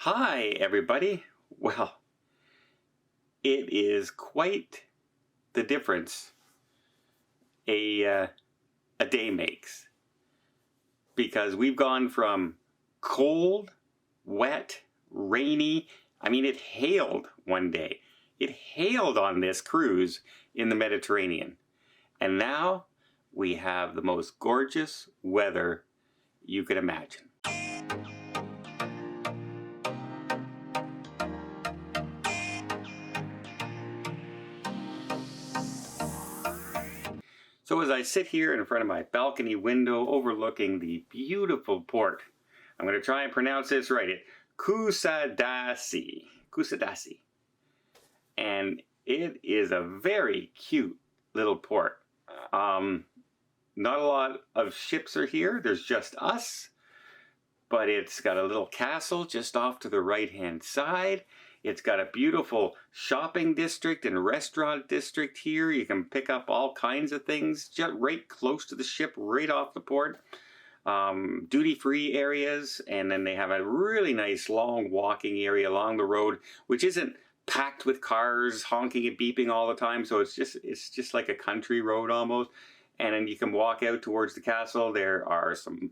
Hi, everybody. Well, it is quite the difference a day makes because we've gone from cold, wet, rainy. I mean, it hailed one day. It hailed on this cruise in the Mediterranean. And now we have the most gorgeous weather you could imagine. So as I sit here in front of my balcony window overlooking the beautiful port, I'm going to try and pronounce this right. It's Kusadasi. Kusadasi. And it is a very cute little port. Not a lot of ships are here. There's just us. But it's got a little castle just off to the right-hand side. It's got a beautiful shopping district and restaurant district here. You can pick up all kinds of things just right close to the ship, right off the port. Duty-free areas, and then they have a really nice long walking area along the road, which isn't packed with cars honking and beeping all the time. So it's just like a country road almost. And then you can walk out towards the castle. There are some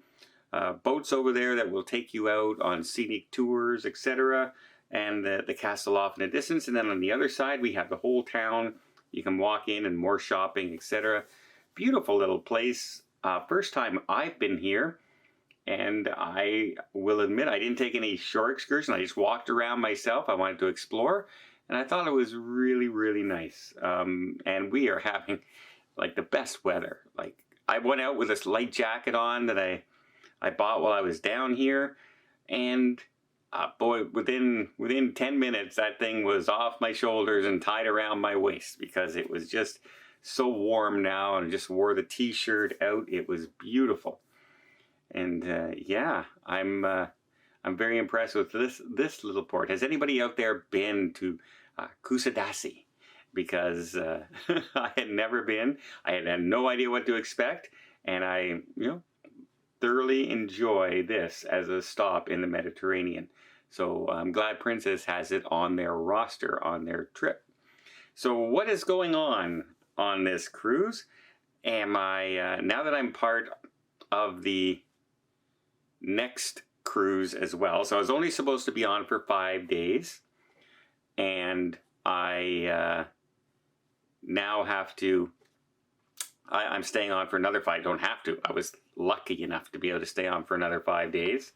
boats over there that will take you out on scenic tours, etc. And the castle off in the distance. And then on the other side, we have the whole town. You can walk in and more shopping, etc. Beautiful little place. First time I've been here. And I will admit I didn't take any shore excursion. I just walked around myself. I wanted to explore. And I thought it was really, really nice. And we are having like the best weather. Like I went out with this light jacket on that I bought while I was down here. And boy, within 10 minutes, that thing was off my shoulders and tied around my waist because it was just so warm now, and I just wore the t-shirt out. It was beautiful. And yeah, I'm very impressed with this little port. Has anybody out there been to Kusadasi? Because I had never been. I had no idea what to expect, and I thoroughly enjoy this as a stop in the Mediterranean. So I'm glad Princess has it on their roster, on their trip. So what is going on this cruise? Am I, now that I'm part of the next cruise as well, so I was only supposed to be on for 5 days, and I now have to, I'm staying on for another 5. I don't have to. I was lucky enough to be able to stay on for another 5 days.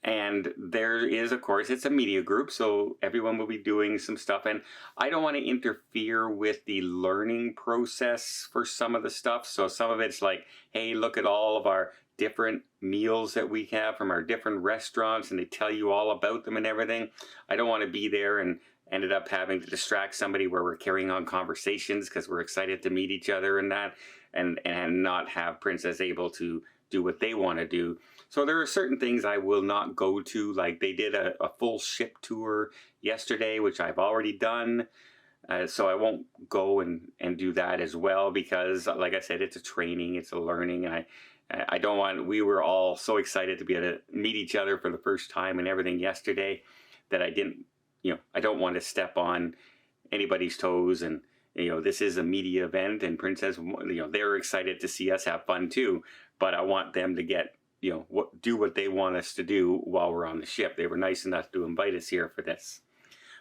And there is, of course, it's a media group, so everyone will be doing some stuff. And I don't want to interfere with the learning process for some of the stuff. So some of it's like, hey, look at all of our different meals that we have from our different restaurants, and they tell you all about them and everything. I don't want to be there and ended up having to distract somebody where we're carrying on conversations because we're excited to meet each other and that, and not have Princess able to do what they want to do. So there are certain things I will not go to, like they did a full ship tour yesterday, which I've already done. So I won't go and do that as well because, like I said, it's a training, it's a learning, and I don't want, we were all so excited to be able to meet each other for the first time and everything yesterday that I didn't, I don't want to step on anybody's toes. And, this is a media event, and Princess, they're excited to see us have fun too, but I want them to get, do what they want us to do while we're on the ship. They were nice enough to invite us here for this.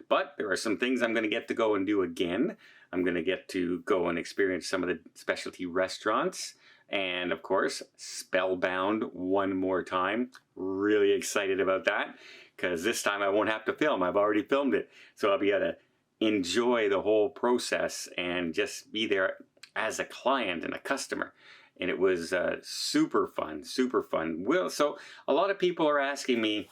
But there are some things I'm going to get to go and do again. I'm going to get to go and experience some of the specialty restaurants. And of course, Spellbound one more time. Really excited about that because this time I won't have to film. I've already filmed it. So I'll be able to enjoy the whole process and just be there as a client and a customer. And it was super fun, super fun. So a lot of people are asking me,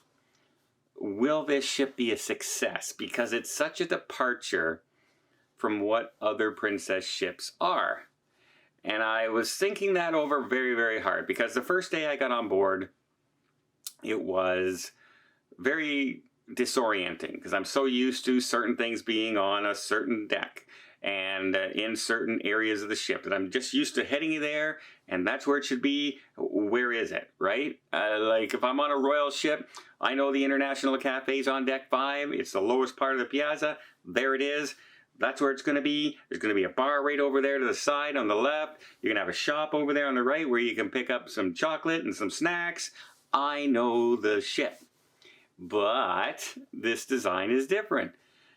will this ship be a success? Because it's such a departure from what other Princess ships are. And I was thinking that over very, very hard because the first day I got on board, it was very disorienting because I'm so used to certain things being on a certain deck and in certain areas of the ship that I'm just used to heading there, and that's where it should be where is it, right? Like if I'm on a royal ship, I know the International Cafe's on deck 5. It's the lowest part of the piazza. There it is. That's where it's going to be. There's going to be a bar right over there to the side on the left. You're going to have a shop over there on the right where you can pick up some chocolate and some snacks. I know the ship. But this design is different.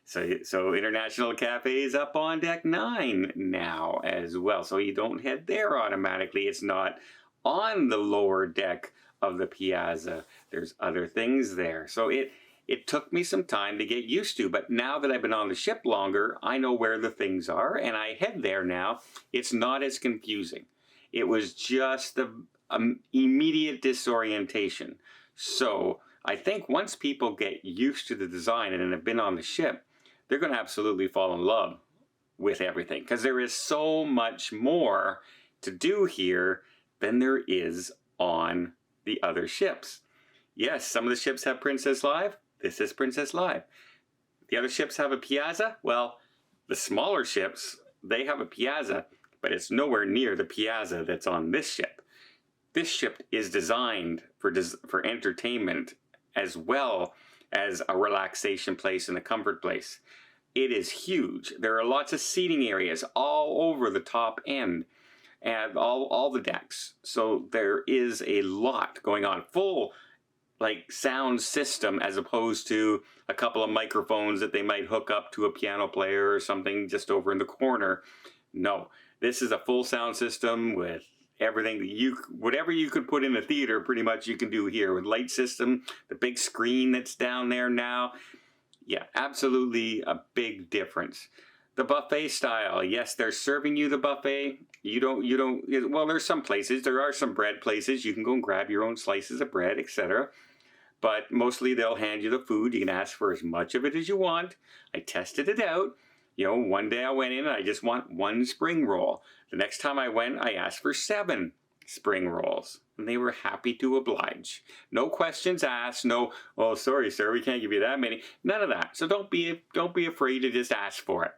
So International Cafe is up on deck 9 now as well. So you don't head there automatically. It's not on the lower deck of the piazza. There's other things there. So it took me some time to get used to, but now that I've been on the ship longer, I know where the things are and I head there now. It's not as confusing. It was just the immediate disorientation. So I think once people get used to the design and have been on the ship, they're going to absolutely fall in love with everything because there is so much more to do here than there is on the other ships. Yes, some of the ships have Princess Live. This is Princess Live. The other ships have a piazza. Well, the smaller ships, they have a piazza, but it's nowhere near the piazza that's on this ship. This ship is designed for entertainment as well as a relaxation place and a comfort place. It is huge. There are lots of seating areas all over the top end and all the decks. So there is a lot going on. Full like sound system as opposed to a couple of microphones that they might hook up to a piano player or something just over in the corner. No, this is a full sound system with everything that whatever you could put in a theater, pretty much you can do here with light system, the big screen that's down there now. Yeah, absolutely a big difference. The buffet style, yes, they're serving you the buffet. Well, there's some places, there are some bread places. You can go and grab your own slices of bread, etc. But mostly they'll hand you the food. You can ask for as much of it as you want. I tested it out. You know, one day I went in and I just want 1 spring roll. The next time I went, I asked for 7 spring rolls. And they were happy to oblige. No questions asked. No, oh, sorry, sir, we can't give you that many. None of that. So don't be afraid to just ask for it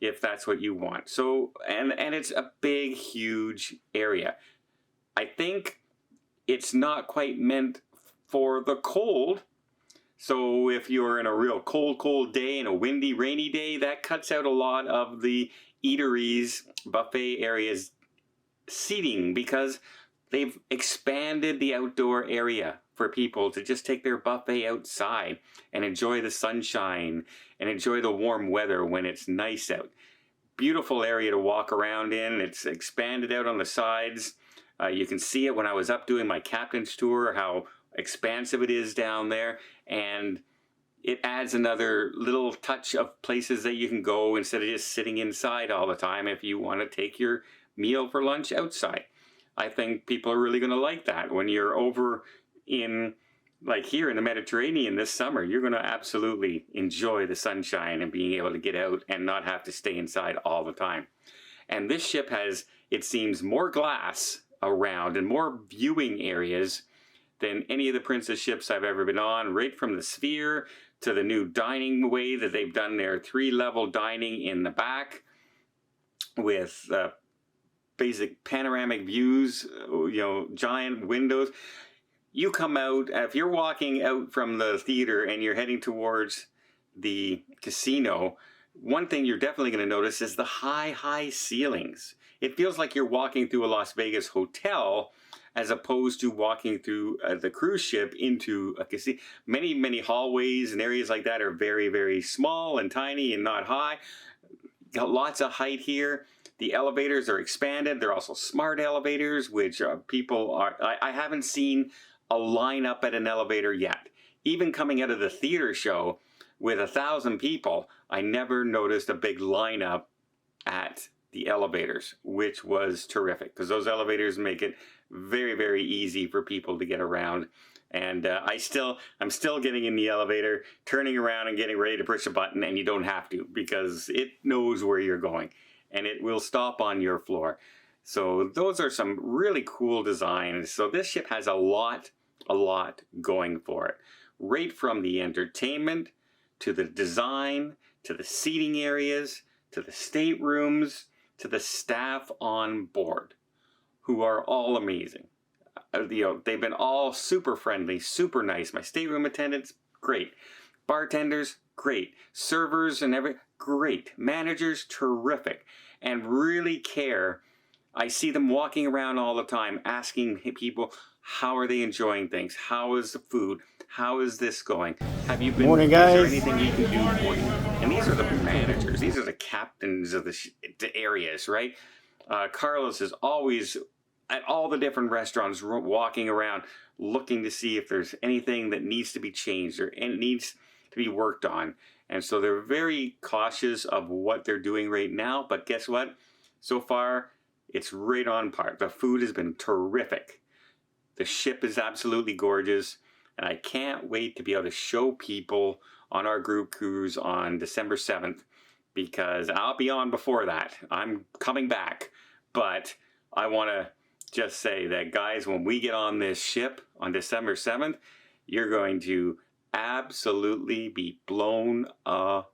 if that's what you want. So, and it's a big, huge area. I think it's not quite meant for the cold. So if you're in a real cold day and a windy, rainy day, that cuts out a lot of the eateries, buffet areas seating because they've expanded the outdoor area for people to just take their buffet outside and enjoy the sunshine and enjoy the warm weather when it's nice out. Beautiful area to walk around in. It's expanded out on the sides. You can see it when I was up doing my captain's tour, how expansive it is down there, and it adds another little touch of places that you can go instead of just sitting inside all the time if you want to take your meal for lunch outside. I think people are really going to like that. When you're over in, like here in the Mediterranean this summer, you're going to absolutely enjoy the sunshine and being able to get out and not have to stay inside all the time. And this ship has, it seems, more glass around and more viewing areas than any of the Princess ships I've ever been on, right from the Sphere to the new dining way that they've done their 3-level dining in the back with basic panoramic views, giant windows. You come out, if you're walking out from the theater and you're heading towards the casino, one thing you're definitely going to notice is the high ceilings. It feels like you're walking through a Las Vegas hotel as opposed to walking through the cruise ship into a casino. Many hallways and areas like that are very, very small and tiny and not high. Got lots of height here. The elevators are expanded. They're also smart elevators, which I haven't seen a lineup at an elevator yet. Even coming out of the theater show with 1,000 people, I never noticed a big lineup at the elevators, which was terrific because those elevators make it very, very easy for people to get around. And I'm still getting in the elevator, turning around and getting ready to push a button, and you don't have to because it knows where you're going and it will stop on your floor. So those are some really cool designs. So this ship has a lot going for it. Right from the entertainment to the design, to the seating areas, to the staterooms, to the staff on board, who are all amazing. they've been all super friendly, super nice. My stateroom attendants, great. Bartenders, great. Servers and great. Managers, terrific. And really care. I see them walking around all the time asking people, how are they enjoying things? How is the food? How is this going? Have you been? Morning, guys. Is there anything we can do for you? And these are the managers. These are the captains of the areas, right? Carlos is always at all the different restaurants, walking around, looking to see if there's anything that needs to be changed or needs to be worked on. And so they're very cautious of what they're doing right now. But guess what? So far, it's right on par. The food has been terrific. The ship is absolutely gorgeous. And I can't wait to be able to show people on our group cruise on December 7th, because I'll be on before that. I'm coming back. But I want to just say that, guys, when we get on this ship on December 7th, you're going to absolutely be blown away.